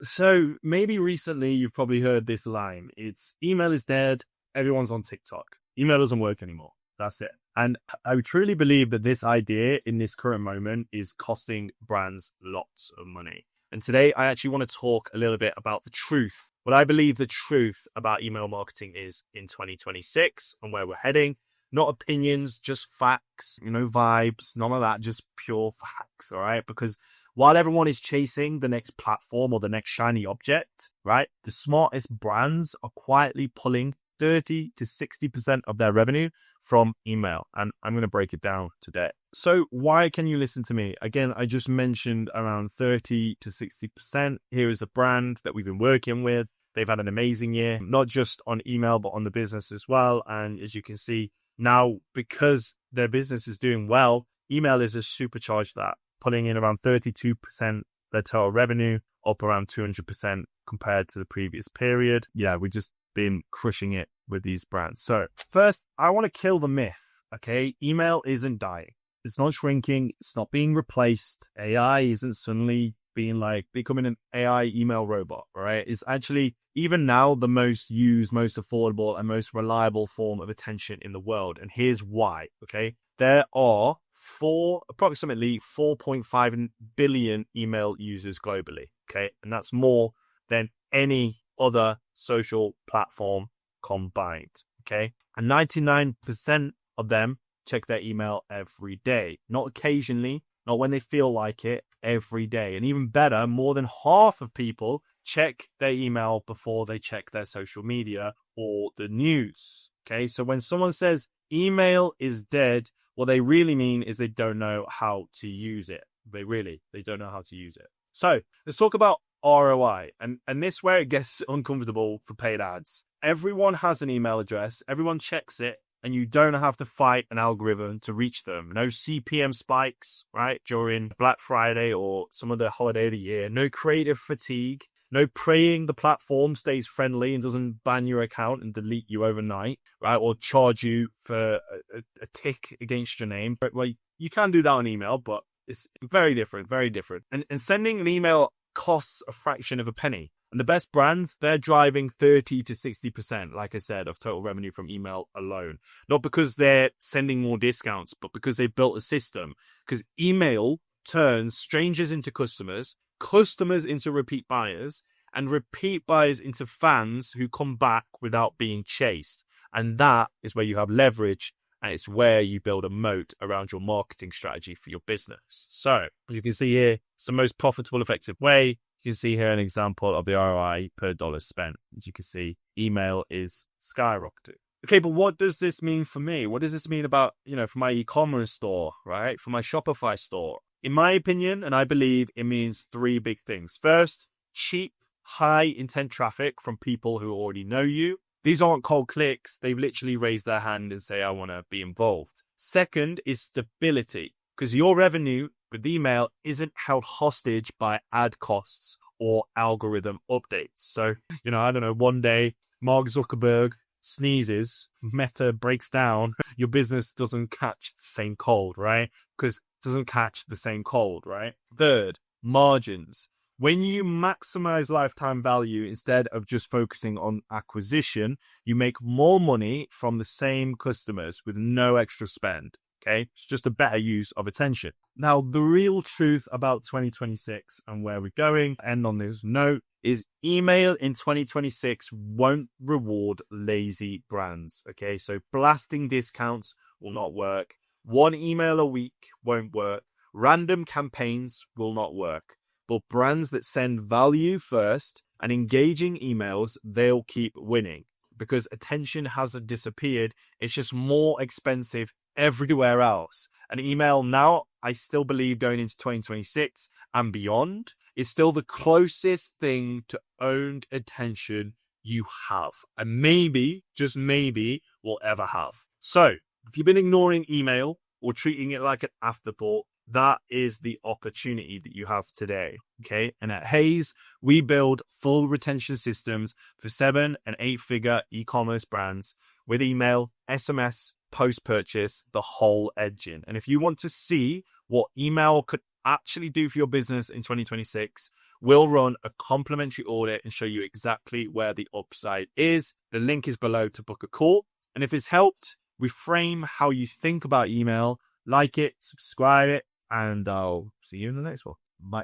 So maybe recently you've probably heard this line. It's email is dead. Everyone's on TikTok. Email doesn't work anymore. That's it. And I truly believe that this idea in this current moment is costing brands lots of money. And today I actually want to talk a little bit about the truth. What I believe the truth about email marketing is in 2026 and where we're heading. Not opinions, just facts, vibes, none of that, just pure facts, all right? Because while everyone is chasing the next platform or the next shiny object, right, the smartest brands are quietly pulling 30 to 60% of their revenue from email. And I'm going to break it down today. So why can you listen to me? Again, I just mentioned around 30 to 60%. Here is a brand that we've been working with. They've had an amazing year, not just on email, but on the business as well. And as you can see now, because their business is doing well, email is just supercharged that, pulling in around 32% their total revenue, up around 200% compared to the previous period. Yeah, we've just been crushing it with these brands. So first, I want to kill the myth, okay? Email isn't dying. It's not shrinking. It's not being replaced. AI isn't suddenly becoming an AI email robot, right? It's actually, even now, the most used, most affordable, and most reliable form of attention in the world. And here's why, okay? There are approximately 4.5 billion email users globally, okay? And that's more than any other social platform combined, okay? And 99% of them check their email every day, not occasionally, not when they feel like it, every day. And even better, more than half of people check their email before they check their social media or the news, okay? So when someone says email is dead, what they really mean is they don't know how to use it. They don't know how to use it. So let's talk about ROI. And this is where it gets uncomfortable for paid ads. Everyone has an email address. Everyone checks it. And you don't have to fight an algorithm to reach them. No CPM spikes, right, during Black Friday or some other holiday of the year. No creative fatigue. No praying the platform stays friendly and doesn't ban your account and delete you overnight, right? Or charge you for a tick against your name. But, well, you can do that on email, but it's very different, very different. And sending an email costs a fraction of a penny. And the best brands, they're driving 30 to 60%, like I said, of total revenue from email alone. Not because they're sending more discounts, but because they've built a system. Because email turns strangers into customers, customers into repeat buyers, and repeat buyers into fans who come back without being chased. And that is where you have leverage, and it's where you build a moat around your marketing strategy for your business. So, as you can see here, it's the most profitable, effective way. You can see here an example of the ROI per dollar spent. As you can see, email is skyrocketing. Okay, but what does this mean for me? What does this mean about, for my e-commerce store, right? For my Shopify store? In my opinion, and I believe it means three big things. First, cheap, high intent traffic from people who already know you. These aren't cold clicks. They've literally raised their hand and say, I want to be involved. Second is stability, because your revenue with email isn't held hostage by ad costs or algorithm updates. So, I don't know, one day Mark Zuckerberg sneezes, Meta breaks down, your business doesn't catch the same cold, right? Because it doesn't catch the same cold, right? Third, margins. When you maximize lifetime value instead of just focusing on acquisition, you make more money from the same customers with no extra spend. Okay, it's just a better use of attention. Now, the real truth about 2026 and where we're going, end on this note, is email in 2026 won't reward lazy brands. Okay, so blasting discounts will not work. One email a week won't work. Random campaigns will not work. But brands that send value first and engaging emails, they'll keep winning because attention hasn't disappeared. It's just more expensive everywhere else. An email now, I still believe going into 2026 and beyond, is still the closest thing to owned attention you have. And maybe, just maybe, will ever have. So, if you've been ignoring email or treating it like an afterthought, that is the opportunity that you have today, okay? And at Hays, we build full retention systems for 7- and 8-figure e-commerce brands with email, SMS, post-purchase, the whole engine. And if you want to see what email could actually do for your business in 2026, we'll run a complimentary audit and show you exactly where the upside is. The link is below to book a call. And if it's helped reframe how you think about email, like it, subscribe it, and I'll see you in the next one.